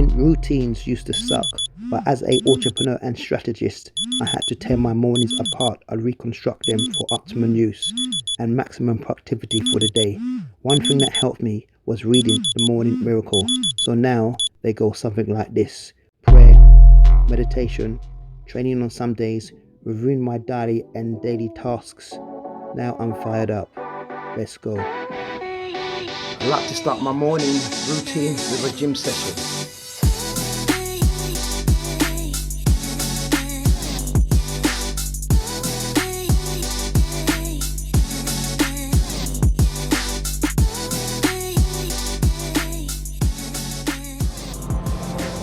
routines used to suck, but as a entrepreneur and strategist, I had to tear my mornings apart and reconstruct them for optimum use and maximum productivity for the day. One thing that helped me was reading the Morning Miracle. So now they go something like this: prayer, meditation, training on some days, reviewing my diary and daily tasks. Now I'm fired up. Let's go. I like to start my morning routine with a gym session.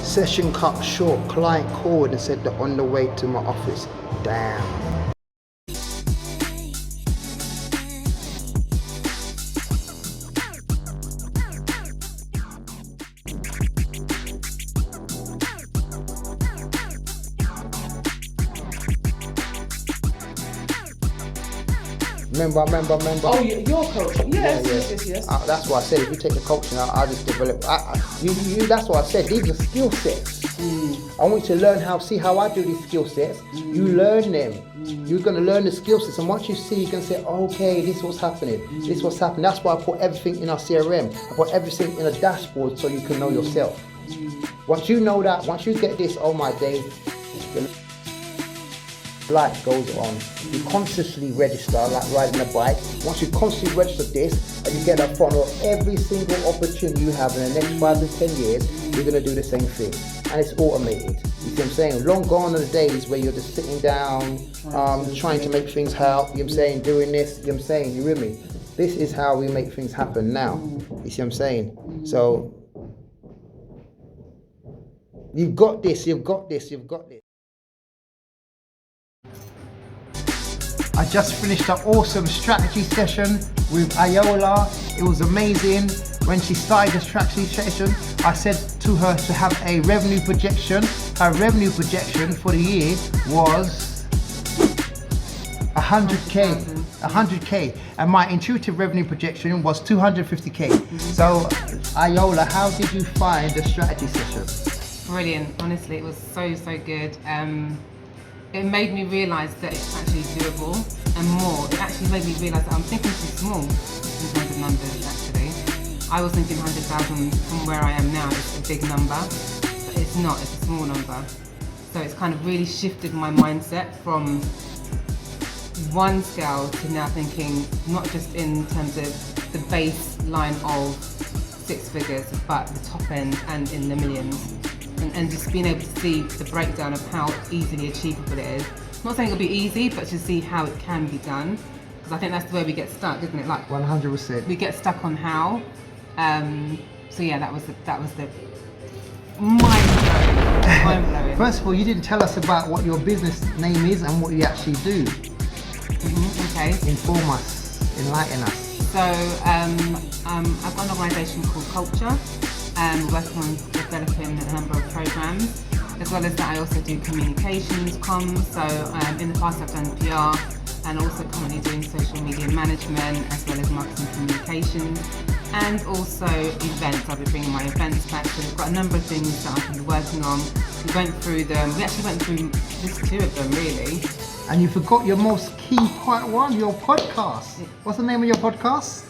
Session cut short, client called and said they're on the way to my office. Damn. Remember. Oh, your coach. Yes. That's why I said if you take the coaching out, I'll just develop. That's what I said. These are skill sets. I want you to learn see how I do these skill sets. You learn them. You're going to learn the skill sets, and once you see, you can say, okay, this is what's happening. This is what's happening. That's why I put everything in our CRM. I put everything in a dashboard so you can know yourself. Once you know that, once you get this, oh my days, life goes on. You consciously register, like riding a bike. Once you constantly register this, and you get a funnel of every single opportunity you have in the next 5 to 10 years, you're going to do the same thing. And it's automated. You see what I'm saying? Long gone are the days where you're just sitting down, trying to make things help, you know what I'm saying, doing this, you know what I'm saying, you with me? This is how we make things happen now. You see what I'm saying? So, you've got this. I just finished an awesome strategy session with Iola. It was amazing. When she started the strategy session, I said to her to have a revenue projection. Her revenue projection for the year was 100k, and my intuitive revenue projection was 250k. So, Iola, how did you find the strategy session? Brilliant. Honestly, it was so good. It made me realise that it's actually doable, and more. It actually made me realise that I'm thinking too small in terms of numbers. Actually, I was thinking 100,000 from where I am now. It's a big number, but it's not. It's a small number. So it's kind of really shifted my mindset from one scale to now thinking not just in terms of the baseline of 6 figures, but the top end and in the millions. And just being able to see the breakdown of how easily achievable it is. I'm not saying it'll be easy, but to see how it can be done. Because I think that's the way we get stuck, isn't it? Like 100%. We get stuck on how. So yeah, that was the mind-blowing. First of all, you didn't tell us about what your business name is and what you actually do. Okay. Inform us, enlighten us. So I've got an organisation called Culture. Working on developing a number of programs. As well as that, I also do communications, comms. So in the past I've done PR, and also currently doing social media management, as well as marketing communications, and also events. I'll be bringing my events back. So we've got a number of things that I've been working on. We went through them. We actually went through just 2 of them, really. And you forgot your most key part one, your podcast. What's the name of your podcast?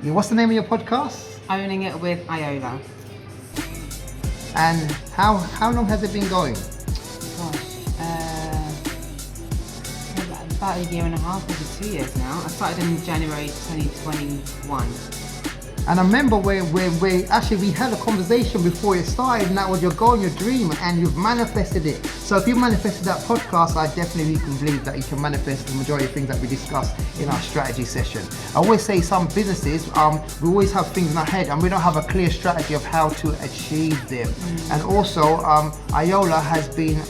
What's the name of your podcast? Owning It with Iola. And how long has it been going? Gosh, about a year and a half, maybe 2 years now. I started in January 2021. And I remember where we had a conversation before it started, and that was your goal, your dream, and you've manifested it. So if you manifested that podcast, I definitely can believe that you can manifest the majority of things that we discussed in our strategy session. I always say some businesses, we always have things in our head and we don't have a clear strategy of how to achieve them. And also, Iola has been,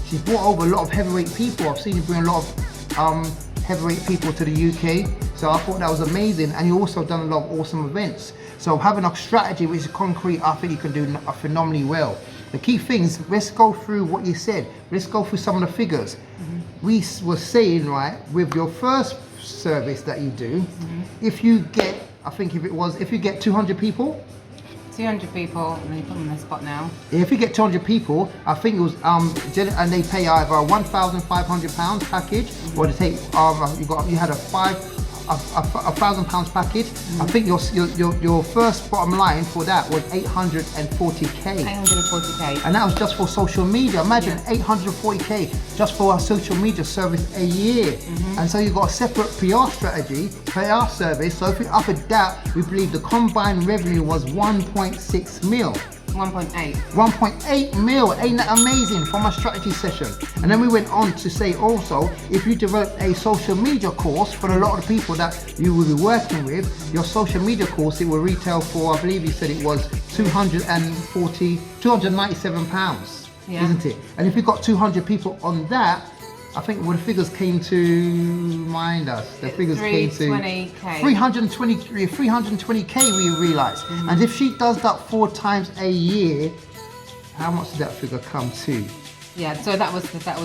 she's brought over a lot of heavyweight people. I've seen you bring a lot of heavyweight people to the UK, so I thought that was amazing. And you also done a lot of awesome events, so having a strategy which is concrete, I think you can do phenomenally well. The key things, let's go through what you said. Let's go through some of the figures. We were saying, right, with your first service that you do, if you get, I think if you get 200 people, 200 people, and then you put them on the spot now. If you get 200 people, I think it was and they pay either a £1,500 package, or they take you had a £1,000 package. I think your first bottom line for that was 840k. 840k. And that was just for social media. Imagine 840k just for a social media service a year. And so you've got a separate PR strategy, PR service. So if we up it that, we believe the combined revenue was 1.6 mil. 1.8. 1.8 mil, ain't that amazing, from a strategy session. And then we went on to say also, if you develop a social media course for a lot of the people that you will be working with, your social media course, it will retail for, I believe you said it was £297, isn't it? And if you've got 200 people on that, I think what the figures came to mind us. The figures came to 320k we realised. And if she does that 4 times a year, how much did that figure come to? Yeah, so that was the 4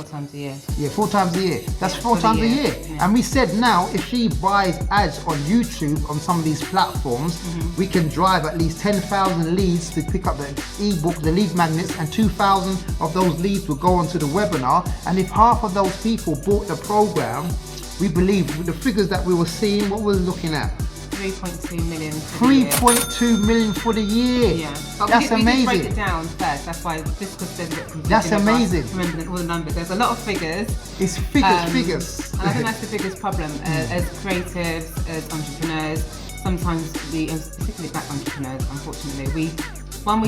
times a year. Yeah, 4 times a year. That's 4 times a year. Yeah. And we said now, if she buys ads on YouTube on some of these platforms, we can drive at least 10,000 leads to pick up the ebook, the lead magnets, and 2,000 of those leads will go onto the webinar. And if half of those people bought the program, we believe with the figures that we were seeing, what we're looking at. 3.2 million. 3.2 million for the year. Yeah, but that's we amazing. did break it down first. That's why this was a bit confusing. That's amazing. Remembering all the numbers. There's a lot of figures. It's figures. And I think that's the biggest problem as creatives, as entrepreneurs. Sometimes particularly black entrepreneurs, unfortunately, we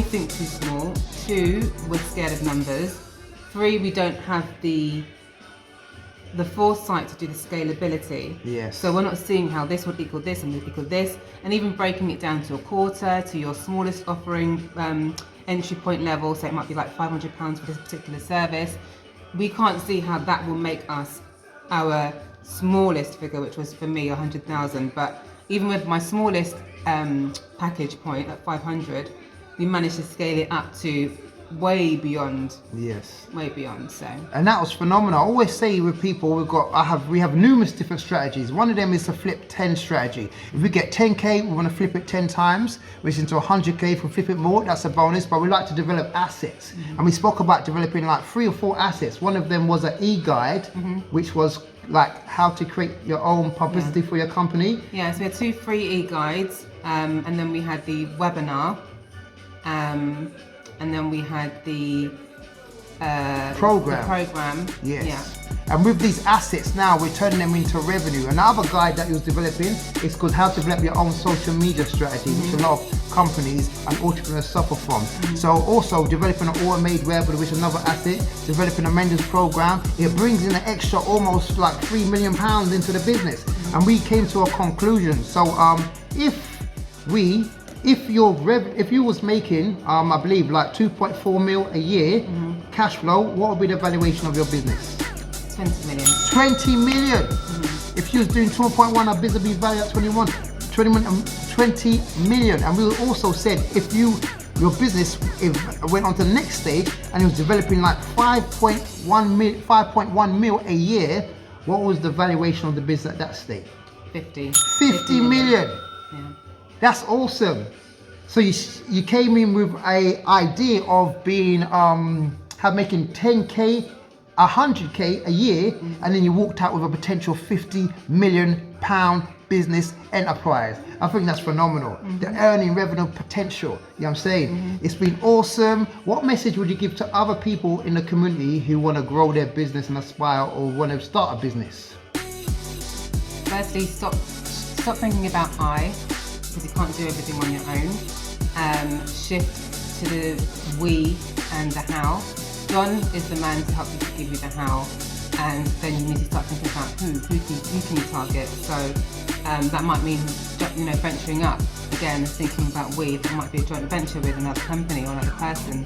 think too small. 2, we're scared of numbers. 3, we don't have the foresight to do the scalability. Yes. So we're not seeing how this would equal this and would equal this, and even breaking it down to a quarter, to your smallest offering entry point level, so it might be like £500 for this particular service. We can't see how that will make us our smallest figure, which was for me 100,000. But even with my smallest package point at 500, we managed to scale it up to way beyond. Yes. Way beyond. So. And that was phenomenal. I always say with people, we have numerous different strategies. One of them is the flip 10 strategy. If we get 10k, we want to flip it 10 times, which is into 100k. If we flip it more, that's a bonus. But we like to develop assets, and we spoke about developing like 3 or 4 assets. One of them was an e-guide, which was like how to create your own publicity for your company. Yeah. So we had 2 free e-guides, and then we had the webinar. And then we had the program. Yes. Yeah. And with these assets now, we're turning them into revenue. Another guide that he was developing is called How to Develop Your Own Social Media Strategy, which a lot of companies and entrepreneurs suffer from. So also developing an automated webinar, which is another asset, developing a mentor's program. It brings in an extra almost like £3 million into the business. And we came to a conclusion. So if you was making, I believe like 2.4 mil a year cash flow, what would be the valuation of your business? 20 million. 20 million. If you was doing 2.1, our business would be valued at 20 million. And we also said if your business went on to the next stage and it was developing like 5.1 mil a year, what was the valuation of the business at that stage? 50 million. Yeah. That's awesome. So you came in with a idea of being making 10k, 100k a year, and then you walked out with a potential £50 million business enterprise. I think that's phenomenal. The earning revenue potential. You know what I'm saying? It's been awesome. What message would you give to other people in the community who want to grow their business and aspire or want to start a business? Firstly, stop thinking about I, because you can't do everything on your own. Shift to the we and the how. John is the man to help you to give you the how, and then you need to start thinking about who can you target. So that might mean venturing up again, thinking about we. That might be a joint venture with another company or another person.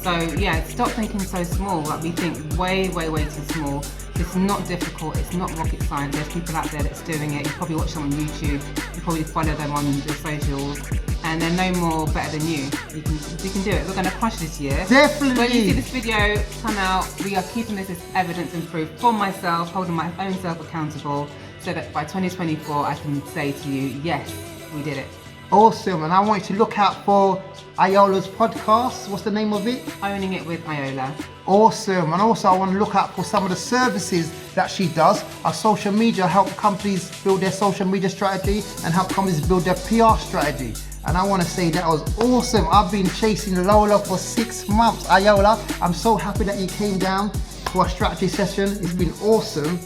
So yeah, stop thinking so small. Like we think way too small. It's not difficult, it's not rocket science. There's people out there that's doing it. You probably watch them on YouTube, you probably follow them on your socials, and they're no more better than you. You can do it. We're going to crush this year. Definitely. When you see this video come out, we are keeping this as evidence and proof for myself, holding my own self accountable, so that by 2024 I can say to you, yes, we did it. Awesome. And I want you to look out for Iola's podcast. What's the name of it? Owning It with Iola. Awesome. And also I want to look out for some of the services that she does. Our social media, help companies build their social media strategy and help companies build their PR strategy. And I want to say that was awesome. I've been chasing Lola for 6 months. Iola, I'm so happy that you came down for a strategy session. It's been awesome.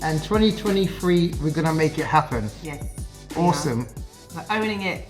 And 2023, we're going to make it happen. Yes. Awesome. We're owning it.